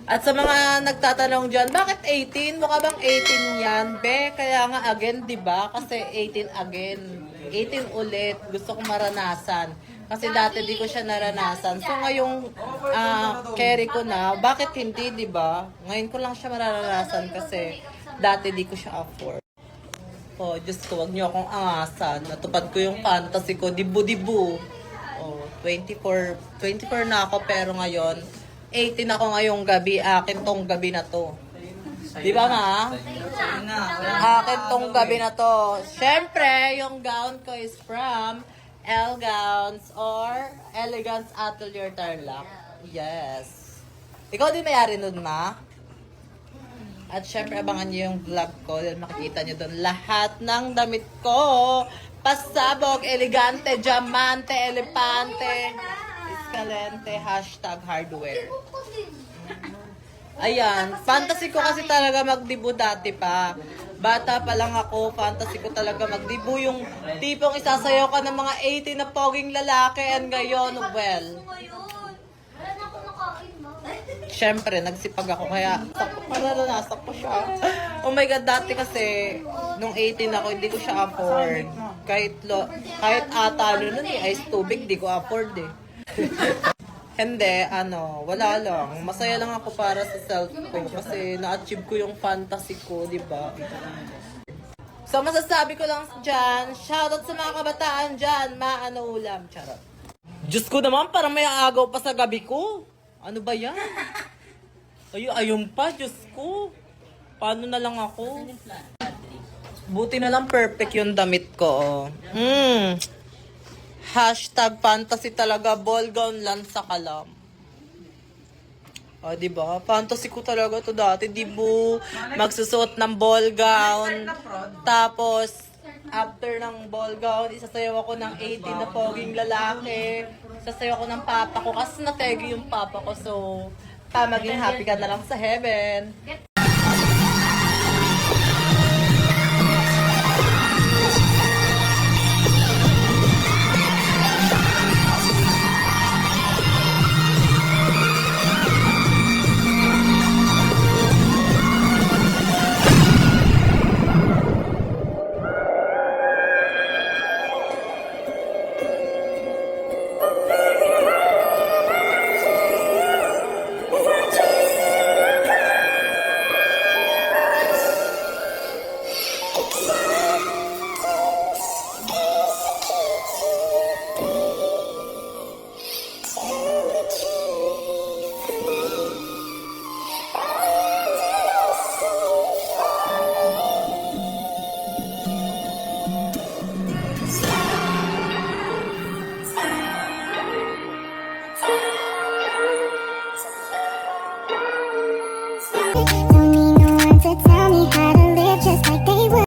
At sa mga nagtatanong dyan, bakit 18? Mukha bang 18 yan? Be, kaya nga again, di ba? Kasi 18 again. 18 ulit. Gusto kong maranasan. Kasi dati di ko siya naranasan. So ngayong carry ko na, bakit hindi, di ba? Ngayon ko lang siya mararanasan kasi dati di ko siya afford. Oh, Diyos ko, wag niyo akong angasan. Natupad ko yung fantasy ko. Dibu-dibu. Oh, 24 na ako pero ngayon 18 ako ngayong gabi. Akin tong gabi na to. Di ba ma? Akin tong gabi na to. Siyempre, yung gown ko is from L Gowns or Elegance Atelier Tarlac. Yes. Ikaw din may-ari nun, ma? At syempre, abangan niyo yung vlog ko. Dahil makikita niyo doon lahat ng damit ko. Pasabog, elegante, diamante, elepante, escalente, #hardware. Ayan. Fantasy ko kasi talaga magdibu dati pa. Bata pa lang ako, fantasy ko talaga magdibu. Yung tipong isasayaw ka ng mga 80 na poging lalaki. And ngayon, well, syempre, nagsipag ako kaya naranasan ko siya. Oh my God, dati kasi, nung 18 ako, hindi ko siya afford. Kahit atalo nun ice tubig, di ko afford eh. Hindi, wala lang. Masaya lang ako para sa self ko kasi na-achieve ko yung fantasy ko, di ba? So, masasabi ko lang dyan, shoutout sa mga kabataan dyan, ulam, charot. Diyos ko naman, parang may agaw pa sa gabi ko. Ano ba yan? Ayun pa, Diyos ko. Paano na lang ako? Buti na lang perfect yung damit ko. #fantasy talaga, ball gown lang sa kalam. Diba? Fantasy ko talaga to dati. Dibu, magsusuot ng ball gown. Tapos, after ng ball gown, isasayaw ako ng 18 na poging lalaki. Isasayaw ako ng papa ko kasi nategi yung papa ko. So, maging happy ka na lang sa heaven. Don't need no one to tell